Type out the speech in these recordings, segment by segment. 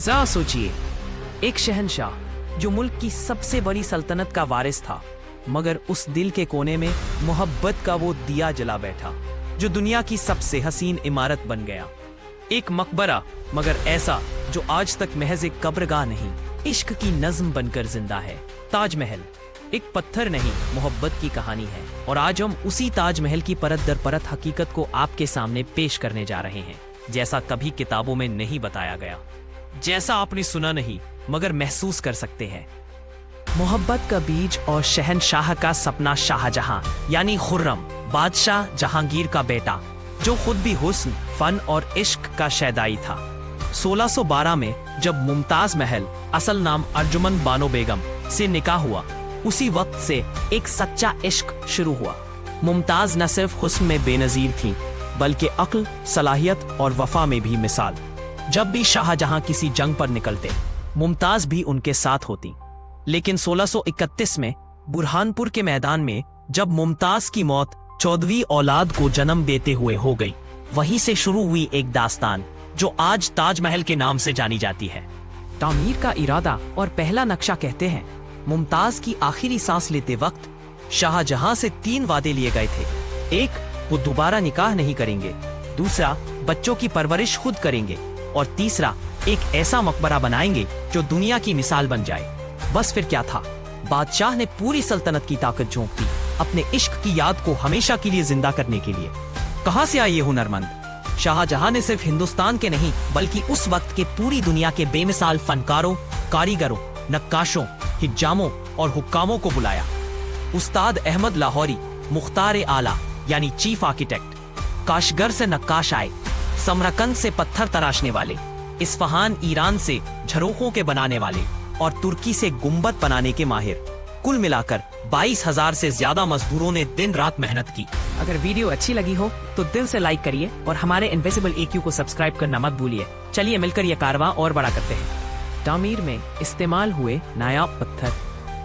जरा सोचिए, एक शहंशाह जो मुल्क की सबसे बड़ी सल्तनत का वारिस था, मगर उस दिल के कोने में मोहब्बत का वो दिया जला बैठा जो दुनिया की सबसे हसीन इमारत बन गया। एक मकबरा, मगर ऐसा जो आज तक महज एक कब्रगाह नहीं, इश्क की नज्म बनकर जिंदा है। ताजमहल एक पत्थर नहीं, मोहब्बत की कहानी है। और आज हम उसी ताजमहल की परत दर परत हकीकत को आपके सामने पेश करने जा रहे हैं, जैसा कभी किताबों में नहीं बताया गया, जैसा आपने सुना नहीं मगर महसूस कर सकते हैं। मोहब्बत का बीज और शहंशाह का सपना शाहजहां यानी खुर्रम, बादशाह जहांगीर का बेटा, जो खुद भी हुस्न, फन और इश्क का शैदाई था। 1612 में जब मुमताज महल, असल नाम अर्जुमन बानो बेगम, से निकाह हुआ, उसी वक्त से एक सच्चा इश्क शुरू हुआ। मुमताज न सिर्फ हुस्न में बेनजीर थीं, बल्कि अक्ल, सलाहियत और वफा में भी मिसाल। जब भी शाहजहां किसी जंग पर निकलते, मुमताज भी उनके साथ होती। लेकिन 1631 में बुरहानपुर के मैदान में जब मुमताज की मौत 14वीं औलाद को जन्म देते हुए हो गई, वहीं से शुरू हुई एक दास्तान जो आज ताजमहल के नाम से जानी जाती है। तामीर का इरादा और पहला नक्शा कहते हैं, मुमताज की आखिरी सांस लेते वक्त शाहजहां से 3 वादे लिए गए थे। एक, वो दोबारा निकाह नहीं करेंगे। दूसरा, बच्चों की परवरिश खुद करेंगे। और तीसरा, एक ऐसा मकबरा बनाएंगे जो दुनिया की मिसाल बन जाए। बस फिर क्या था, बादशाह ने पूरी सल्तनत की ताकत झोंक दी अपने इश्क की याद को हमेशा के लिए जिंदा करने के लिए। कहां से आए ये हुनरमंद? शाहजहां ने सिर्फ हिंदुस्तान के नहीं, बल्कि उस वक्त के पूरी दुनिया के बेमिसाल फनकारों, कारीगरों, नक्काशों, हिज्जामों और हुक्कामों को बुलाया। उस्ताद अहमद लाहौरी, मुख्तार आला यानी चीफ आर्किटेक्ट, काशगर से नक्काश आए, समरकंद से पत्थर तराशने वाले, इस्फहान ईरान से झरोखों के बनाने वाले और तुर्की से गुंबद बनाने के माहिर। कुल मिलाकर 22,000 से ज्यादा मजदूरों ने दिन रात मेहनत की। अगर वीडियो अच्छी लगी हो तो दिल से लाइक करिए और हमारे इनविजिबल AQ को सब्सक्राइब करना मत भूलिए। चलिए मिलकर ये कारवां और बड़ा करते हैं। तामीर में इस्तेमाल हुए नायाब पत्थर,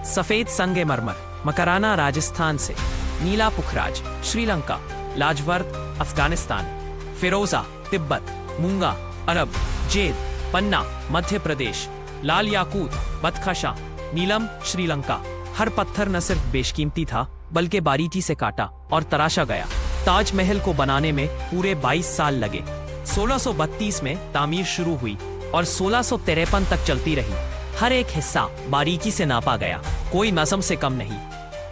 सफेद संगे मरमर, मकराना राजस्थान से, नीला पुखराज श्रीलंका, लाजवर्द अफगानिस्तान, फिरोजा तिब्बत, मूंगा अरब, जेद पन्ना मध्य प्रदेश, लाल याकूत बदखशा, नीलम श्रीलंका। हर पत्थर न सिर्फ बेशकीमती था, बल्कि बारीकी से काटा और तराशा गया। ताजमहल को बनाने में पूरे 22 साल लगे। 1632 में तामीर शुरू हुई और 1653 तक चलती रही। हर एक हिस्सा बारीकी से नापा गया, कोई नज़म से कम नहीं।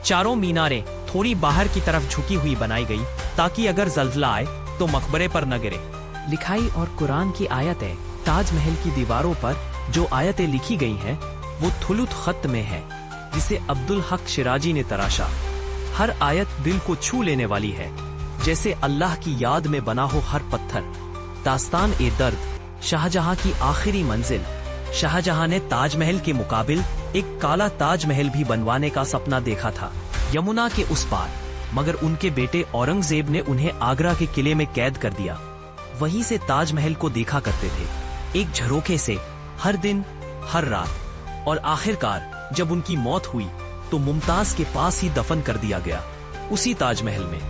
चारों मीनारें थोड़ी बाहर की तरफ झुकी हुई बनाई गई, ताकि अगर जल्जला आए तो मकबरे पर न गिरे। लिखाई और कुरान की आयतें, ताजमहल की दीवारों पर जो आयतें लिखी गई हैं, वो थुलुत खत में है, जिसे अब्दुल हक शिराजी ने तराशा। हर आयत दिल को छू लेने वाली है, जैसे अल्लाह की याद में बना हो हर पत्थर। दास्तान ए दर्द, शाहजहां की आखिरी मंजिल। शाहजहां ने ताजमहल के मुकाबिल एक काला ताजमहल भी बनवाने का सपना देखा था, यमुना के उस पार, मगर उनके बेटे औरंगजेब ने उन्हें आगरा के किले में कैद कर दिया। वहीं से ताजमहल को देखा करते थे, एक झरोखे से, हर दिन, हर रात। और आखिरकार जब उनकी मौत हुई तो मुमताज के पास ही दफन कर दिया गया, उसी ताजमहल में।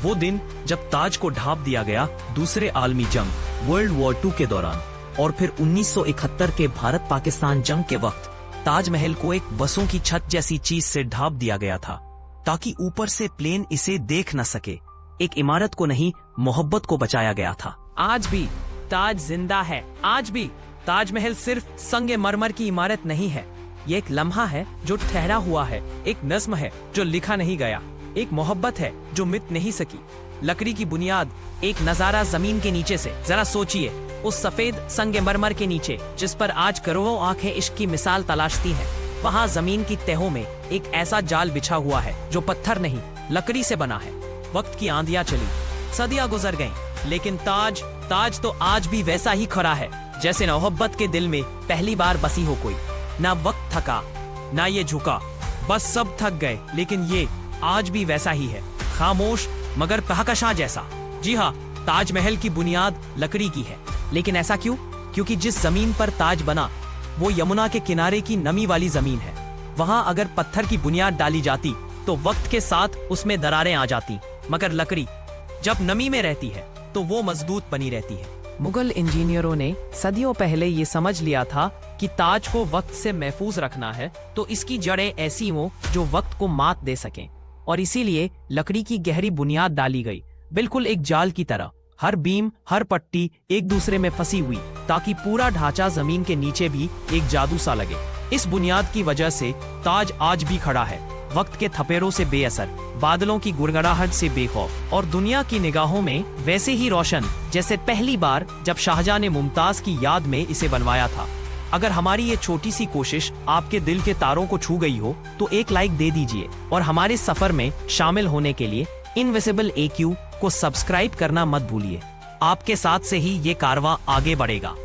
वो दिन जब ताज को ढांप दिया गया दूसरे आलमी जंग, वर्ल्ड वॉर 2 के दौरान, और फिर 1971 के भारत पाकिस्तान जंग के वक्त ताजमहल को एक बसों की छत जैसी चीज से ढांप दिया गया था, ताकि ऊपर से प्लेन इसे देख न सके। एक इमारत को नहीं, मोहब्बत को बचाया गया था। आज भी ताज जिंदा है। आज भी ताजमहल सिर्फ संगे मरमर की इमारत नहीं है, ये एक लम्हा है जो ठहरा हुआ है, एक नज्म है जो लिखा नहीं गया, एक मोहब्बत है जो मिट नहीं सकी। लकड़ी की बुनियाद, एक नजारा जमीन के नीचे से। जरा सोचिए, उस सफेद संगे मरमर के नीचे जिस पर आज करोड़ों आंखें इश्क की मिसाल तलाशती हैं, वहाँ जमीन की तहों में एक ऐसा जाल बिछा हुआ है जो पत्थर नहीं, लकड़ी से बना है। वक्त की आंधियां चली, सदियां गुजर गईं, लेकिन ताज तो आज भी वैसा ही खड़ा है, जैसे मोहब्बत के दिल में पहली बार बसी हो कोई। ना वक्त थका, ना ये झुका, बस सब थक गए, लेकिन ये आज भी वैसा ही है, खामोश मगर कहकशां जैसा। जी हाँ, ताजमहल की बुनियाद लकड़ी की है, लेकिन ऐसा क्यों? क्योंकि जिस जमीन पर ताज बना वो यमुना के किनारे की नमी वाली जमीन है। वहाँ अगर पत्थर की बुनियाद डाली जाती तो वक्त के साथ उसमें दरारें आ जाती, मगर लकड़ी जब नमी में रहती है तो वो मजबूत बनी रहती है। मुगल इंजीनियरों ने सदियों पहले ये समझ लिया था कि ताज को वक्त से महफूज रखना है तो इसकी जड़ें ऐसी हों जो वक्त को मात दे सकें, और इसीलिए लकड़ी की गहरी बुनियाद डाली गई, बिल्कुल एक जाल की तरह। हर बीम, हर पट्टी एक दूसरे में फंसी हुई, ताकि पूरा ढांचा जमीन के नीचे भी एक जादू सा लगे। इस बुनियाद की वजह से ताज आज भी खड़ा है, वक्त के थपेड़ों से बेअसर, बादलों की गुड़गड़ाहट से बेखौफ, और दुनिया की निगाहों में वैसे ही रोशन जैसे पहली बार जब शाहजहां ने मुमताज की याद में इसे बनवाया था। अगर हमारी ये छोटी सी कोशिश आपके दिल के तारों को छू गई हो तो एक लाइक दे दीजिए, और हमारे सफर में शामिल होने के लिए इनविजिबल AQ को सब्सक्राइब करना मत भूलिए। आपके साथ से ही ये कारवां आगे बढ़ेगा।